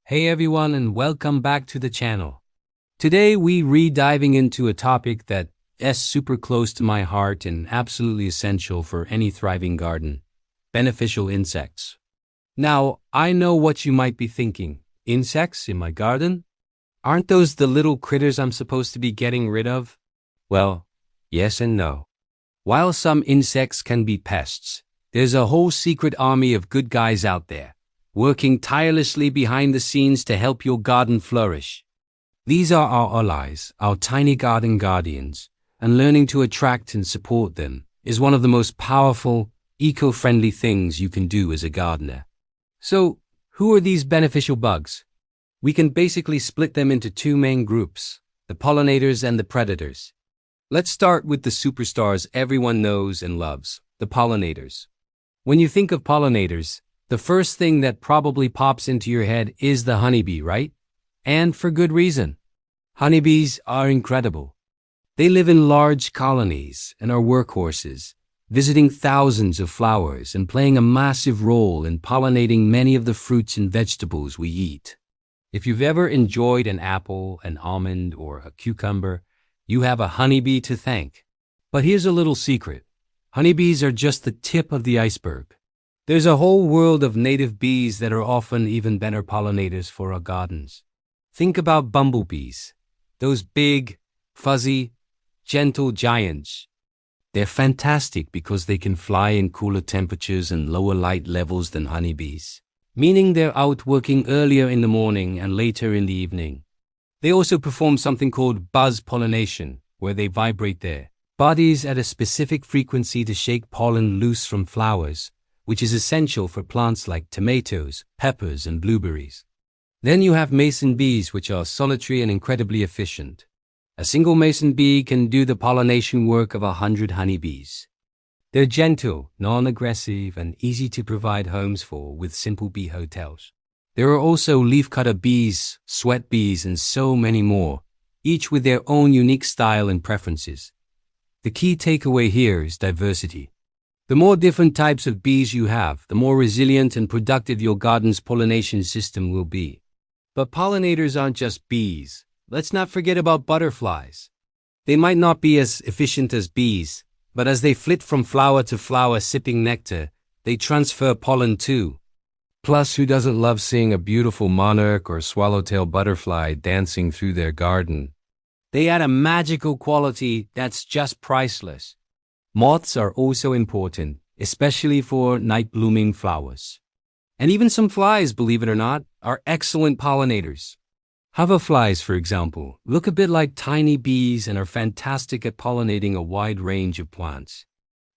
Hey everyone and welcome back to the channel. Today we re-diving into a topic that is super close to my heart and absolutely essential for any thriving garden: beneficial insects. Now, I know what you might be thinking. Insects in my garden? Aren't those the little critters I'm supposed to be getting rid of? Well, yes and no. While some insects can be pests, there's a whole secret army of good guys out there, working tirelessly behind the scenes to help your garden flourish. These are our allies, our tiny garden guardians, and learning to attract and support them is one of the most powerful, eco-friendly things you can do as a gardener. So, who are these beneficial bugs? We can basically split them into two main groups: the pollinators and the predators. Let's start with the superstars everyone knows and loves, the pollinators. When you think of pollinators, the first thing that probably pops into your head is the honeybee, right? And for good reason. Honeybees are incredible. They live in large colonies and are workhorses, visiting thousands of flowers and playing a massive role in pollinating many of the fruits and vegetables we eat. If you've ever enjoyed an apple, an almond, or a cucumber, you have a honeybee to thank. But here's a little secret. Honeybees are just the tip of the iceberg. There's a whole world of native bees that are often even better pollinators for our gardens. Think about bumblebees, those big, fuzzy, gentle giants. They're fantastic because they can fly in cooler temperatures and lower light levels than honeybees, meaning they're out working earlier in the morning and later in the evening. They also perform something called buzz pollination, where they vibrate their bodies at a specific frequency to shake pollen loose from flowers, which is essential for plants like tomatoes, peppers, and blueberries. Then you have mason bees, which are solitary and incredibly efficient. A single mason bee can do the pollination work of 100 honeybees. They're gentle, non-aggressive, and easy to provide homes for with simple bee hotels. There are also leafcutter bees, sweat bees, and so many more, each with their own unique style and preferences. The key takeaway here is diversity. The more different types of bees you have, the more resilient and productive your garden's pollination system will be. But pollinators aren't just bees. Let's not forget about butterflies. They might not be as efficient as bees, but as they flit from flower to flower sipping nectar, they transfer pollen too. Plus, who doesn't love seeing a beautiful monarch or swallowtail butterfly dancing through their garden? They add a magical quality that's just priceless. Moths are also important, especially for night-blooming flowers. And even some flies, believe it or not, are excellent pollinators. Hoverflies, for example, look a bit like tiny bees and are fantastic at pollinating a wide range of plants.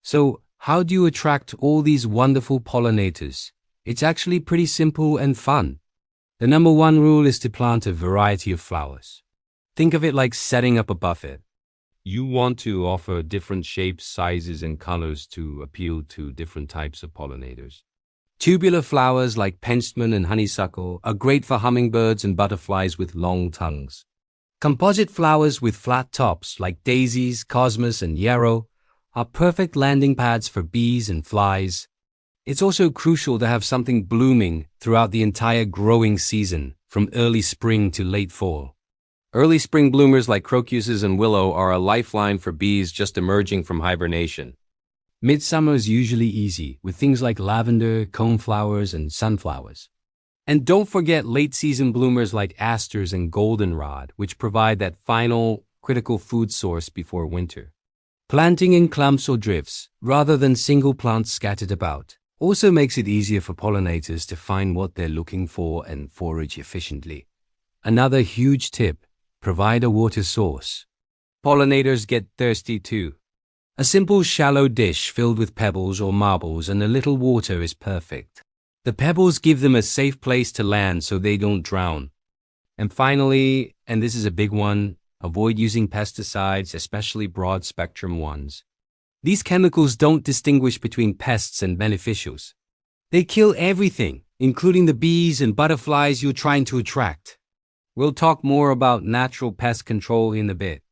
So, how do you attract all these wonderful pollinators? It's actually pretty simple and fun. The number one rule is to plant a variety of flowers. Think of it like setting up a buffet. You want to offer different shapes, sizes, and colors to appeal to different types of pollinators. Tubular flowers like penstemon and honeysuckle are great for hummingbirds and butterflies with long tongues. Composite flowers with flat tops like daisies, cosmos, and yarrow are perfect landing pads for bees and flies. It's also crucial to have something blooming throughout the entire growing season, from early spring to late fall. Early spring bloomers like crocuses and willow are a lifeline for bees just emerging from hibernation. Midsummer is usually easy, with things like lavender, coneflowers, and sunflowers. And don't forget late-season bloomers like asters and goldenrod, which provide that final, critical food source before winter. Planting in clumps or drifts, rather than single plants scattered about, also makes it easier for pollinators to find what they're looking for and forage efficiently. Another huge tip: provide a water source. Pollinators get thirsty too. A simple shallow dish filled with pebbles or marbles and a little water is perfect. The pebbles give them a safe place to land so they don't drown. And finally, and this is a big one, avoid using pesticides, especially broad-spectrum ones. These chemicals don't distinguish between pests and beneficials. They kill everything, including the bees and butterflies you're trying to attract. We'll talk more about natural pest control in a bit.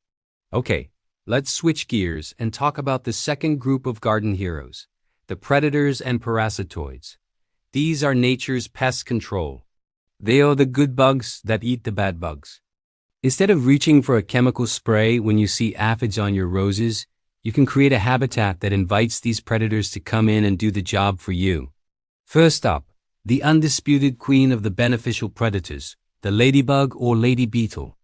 Okay, let's switch gears and talk about the second group of garden heroes, the predators and parasitoids. These are nature's pest control. They are the good bugs that eat the bad bugs. Instead of reaching for a chemical spray when you see aphids on your roses, you can create a habitat that invites these predators to come in and do the job for you. First up, the undisputed queen of the beneficial predators, the ladybug or lady beetle.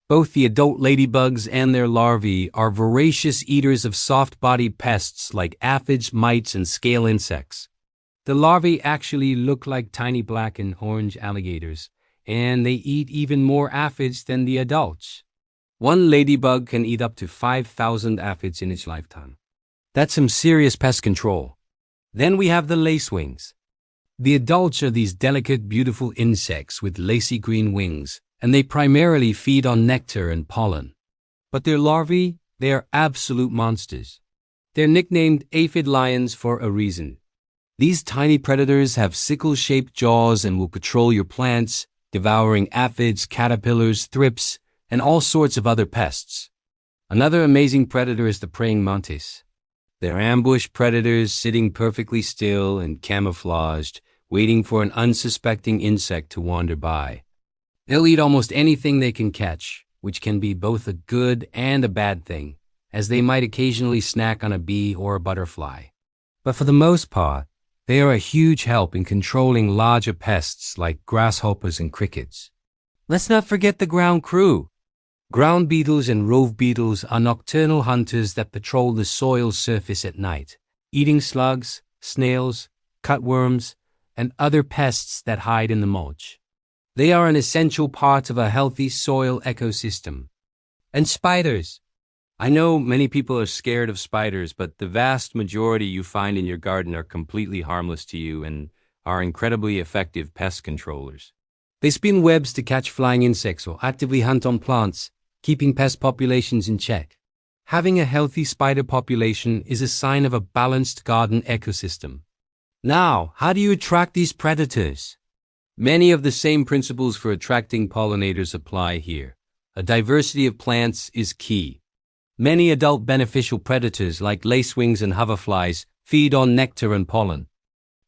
Both the adult ladybugs and their larvae are voracious eaters of soft-bodied pests like aphids, mites, and scale insects. The larvae actually look like tiny black and orange alligators, and they eat even more aphids than the adults. One ladybug can eat up to 5,000 aphids in its lifetime. That's some serious pest control. Then we have the lacewings. The adults are these delicate, beautiful insects with lacy green wings, and they primarily feed on nectar and pollen. But their larvae, they are absolute monsters. They're nicknamed aphid lions for a reason. These tiny predators have sickle-shaped jaws and will patrol your plants, devouring aphids, caterpillars, thrips, and all sorts of other pests. Another amazing predator is the praying mantis. They're ambush predators sitting perfectly still and camouflaged, waiting for an unsuspecting insect to wander by. They'll eat almost anything they can catch, which can be both a good and a bad thing, as they might occasionally snack on a bee or a butterfly. But for the most part, they are a huge help in controlling larger pests like grasshoppers and crickets. Let's not forget the ground crew. Ground beetles and rove beetles are nocturnal hunters that patrol the soil surface at night, eating slugs, snails, cutworms, and other pests that hide in the mulch. They are an essential part of a healthy soil ecosystem. And spiders. I know many people are scared of spiders, but the vast majority you find in your garden are completely harmless to you and are incredibly effective pest controllers. They spin webs to catch flying insects or actively hunt on plants, keeping pest populations in check. Having a healthy spider population is a sign of a balanced garden ecosystem. Now, how do you attract these predators? Many of the same principles for attracting pollinators apply here. A diversity of plants is key. Many adult beneficial predators like lacewings and hoverflies feed on nectar and pollen.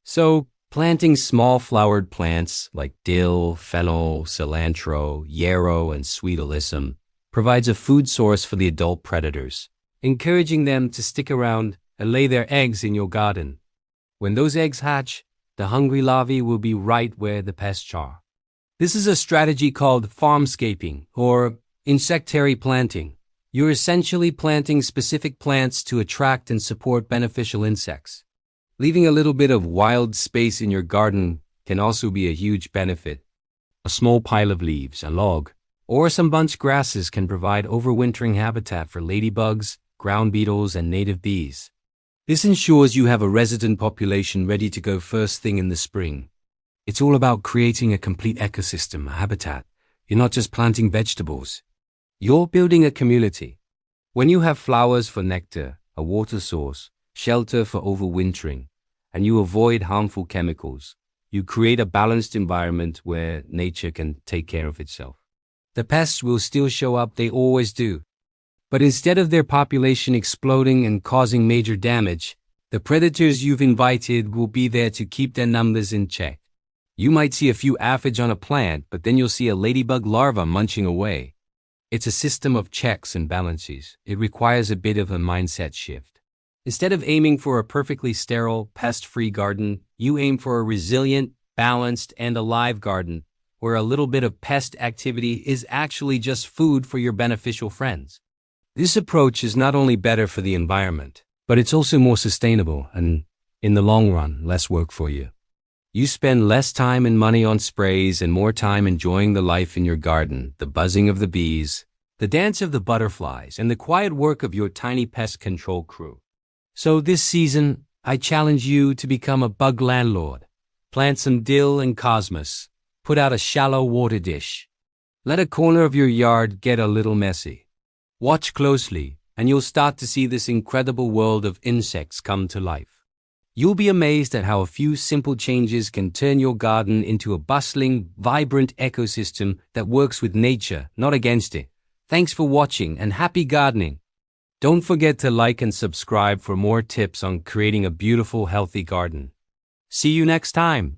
So, planting small flowered plants like dill, fennel, cilantro, yarrow, and sweet alyssum provides a food source for the adult predators, encouraging them to stick around and lay their eggs in your garden. When those eggs hatch, the hungry larvae will be right where the pests are. This is a strategy called farmscaping or insectary planting. You're essentially planting specific plants to attract and support beneficial insects. Leaving a little bit of wild space in your garden can also be a huge benefit. A small pile of leaves, a log, or some bunch grasses can provide overwintering habitat for ladybugs, ground beetles, and native bees. This ensures you have a resident population ready to go first thing in the spring. It's all about creating a complete ecosystem, a habitat. You're not just planting vegetables. You're building a community. When you have flowers for nectar, a water source, shelter for overwintering, and you avoid harmful chemicals, you create a balanced environment where nature can take care of itself. The pests will still show up, they always do. But instead of their population exploding and causing major damage, the predators you've invited will be there to keep their numbers in check. You might see a few aphids on a plant, but then you'll see a ladybug larva munching away. It's a system of checks and balances. It requires a bit of a mindset shift. Instead of aiming for a perfectly sterile, pest-free garden, you aim for a resilient, balanced, and alive garden, where a little bit of pest activity is actually just food for your beneficial friends. This approach is not only better for the environment, but it's also more sustainable and, in the long run, less work for you. You spend less time and money on sprays and more time enjoying the life in your garden, the buzzing of the bees, the dance of the butterflies, and the quiet work of your tiny pest control crew. So this season, I challenge you to become a bug landlord. Plant some dill and cosmos. Put out a shallow water dish. Let a corner of your yard get a little messy. Watch closely, and you'll start to see this incredible world of insects come to life. You'll be amazed at how a few simple changes can turn your garden into a bustling, vibrant ecosystem that works with nature, not against it. Thanks for watching and happy gardening. Don't forget to like and subscribe for more tips on creating a beautiful, healthy garden. See you next time.